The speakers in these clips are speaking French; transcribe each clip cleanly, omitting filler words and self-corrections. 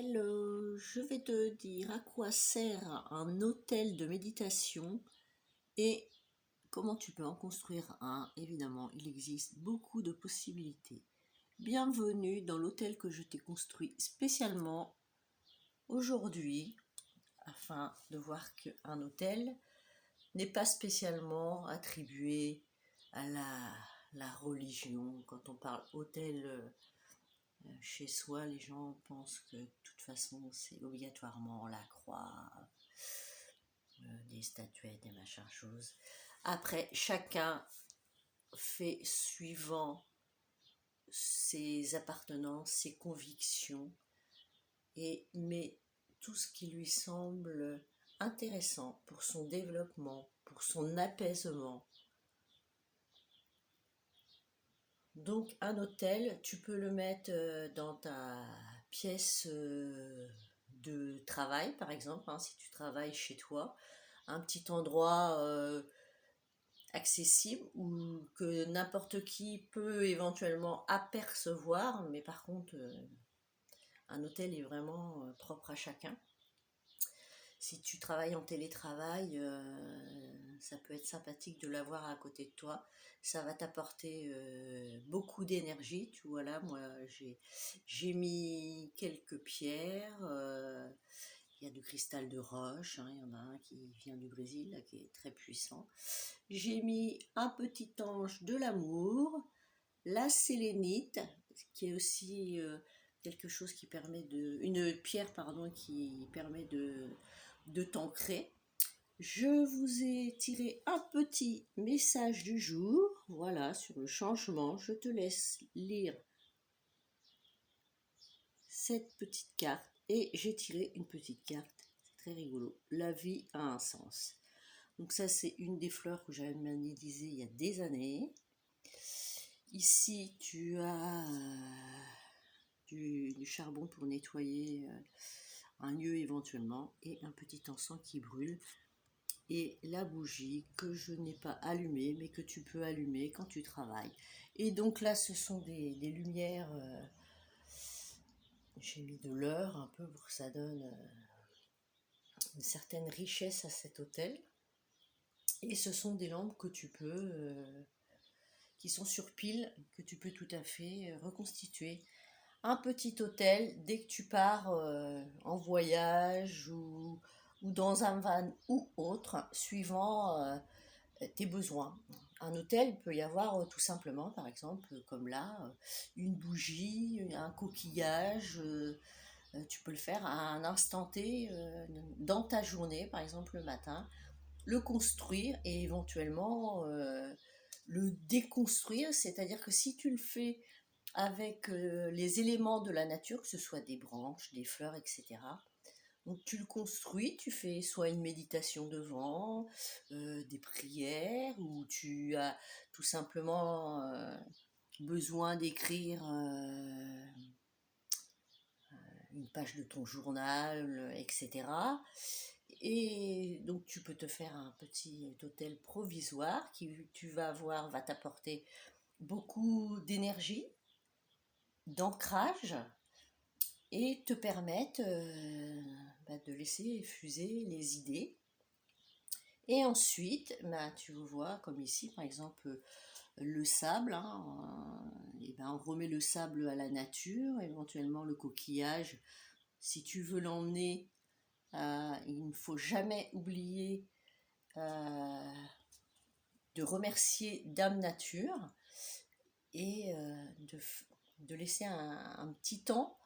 Michael, je vais te dire à quoi sert un hôtel de méditation et comment tu peux en construire un. Évidemment, il existe beaucoup de possibilités. Bienvenue dans l'hôtel que je t'ai construit spécialement aujourd'hui afin de voir qu'un hôtel n'est pas spécialement attribué à la religion. Quand on parle hôtel chez soi, les gens pensent que de toute façon c'est obligatoirement la croix, des statuettes, des machins choses. Après, chacun fait suivant ses appartenances, ses convictions, et met tout ce qui lui semble intéressant pour son développement, pour son apaisement. Donc un hôtel, tu peux le mettre dans ta pièce de travail, par exemple, hein, si tu travailles chez toi, un petit endroit accessible ou que n'importe qui peut éventuellement apercevoir, mais par contre, un hôtel est vraiment propre à chacun. Si tu travailles en télétravail, ça peut être sympathique de l'avoir à côté de toi. Ça va t'apporter beaucoup d'énergie. Tu vois là, moi j'ai mis quelques pierres. Il y a du cristal de roche, hein, il y en a un qui vient du Brésil, là, qui est très puissant. J'ai mis un petit ange de l'amour, la sélénite, qui est aussi quelque chose qui permet de... Une pierre, pardon, qui permet de t'ancrer. Je vous ai tiré un petit message du jour, voilà, sur le changement. Je te laisse lire cette petite carte et j'ai tiré une petite carte, c'est très rigolo. La vie a un sens. Donc ça, c'est une des fleurs que j'avais magnétisées il y a des années. Ici, tu as du charbon pour nettoyer un lieu éventuellement et un petit encens qui brûle. Et la bougie que je n'ai pas allumée, mais que tu peux allumer quand tu travailles. Et donc là, ce sont des lumières. J'ai mis de l'heure un peu pour que ça donne une certaine richesse à cet hôtel. Et ce sont des lampes que tu peux, qui sont sur pile, que tu peux tout à fait reconstituer. Un petit hôtel, dès que tu pars en voyage ou dans un van ou autre, suivant tes besoins. Un hôtel, il peut y avoir tout simplement, par exemple, comme là, une bougie, un coquillage. Tu peux le faire à un instant T dans ta journée, par exemple le matin, le construire et éventuellement le déconstruire. C'est-à-dire que si tu le fais avec les éléments de la nature, que ce soit des branches, des fleurs, etc., donc tu le construis, tu fais soit une méditation devant, des prières, ou tu as tout simplement besoin d'écrire une page de ton journal, etc. Et donc tu peux te faire un petit hôtel provisoire qui tu vas voir va t'apporter beaucoup d'énergie, d'ancrage et te permettre de laisser fuser les idées. Et ensuite, tu vois, comme ici, par exemple, le sable, hein, et on remet le sable à la nature, éventuellement le coquillage. Si tu veux l'emmener, il ne faut jamais oublier de remercier Dame Nature et de laisser un petit temps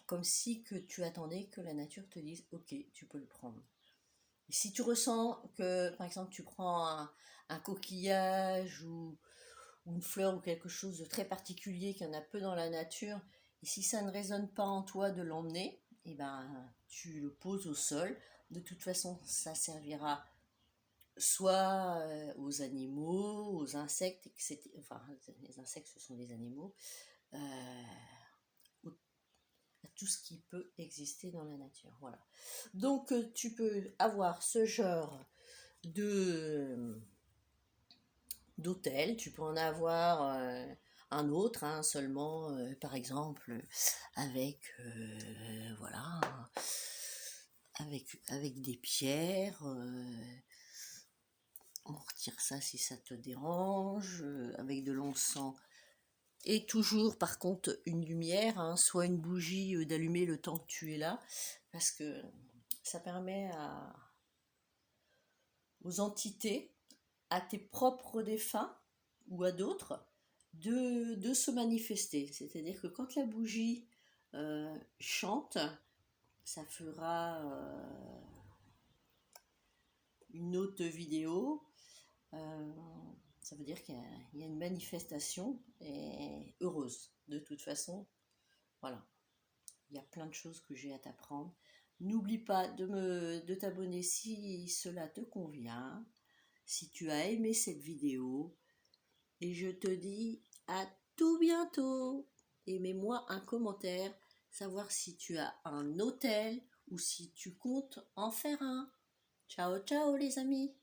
comme si que tu attendais que la nature te dise ok, tu peux le prendre. Et si tu ressens que par exemple tu prends un coquillage ou une fleur ou quelque chose de très particulier qu'il y en a peu dans la nature, et si ça ne résonne pas en toi de l'emmener, et tu le poses au sol. De toute façon, ça servira soit aux animaux, aux insectes, etc. Enfin, les insectes, ce sont des animaux. À tout ce qui peut exister dans la nature. Voilà. Donc tu peux avoir ce genre de d'hôtel, tu peux en avoir un autre, hein, seulement, par exemple, avec, voilà, avec des pierres. On retire ça si ça te dérange, avec de l'encens. Et toujours, par contre, une lumière, hein, soit une bougie d'allumer le temps que tu es là, parce que ça permet aux entités, à tes propres défunts ou à d'autres, de se manifester. C'est-à-dire que quand la bougie chante, ça fera une note vidéo. Euh, Ça veut dire qu'il y a une manifestation et heureuse. De toute façon, voilà. Il y a plein de choses que j'ai à t'apprendre. N'oublie pas de t'abonner si cela te convient, si tu as aimé cette vidéo. Et je te dis à tout bientôt. Et mets-moi un commentaire, savoir si tu as un hôtel ou si tu comptes en faire un. Ciao, ciao les amis.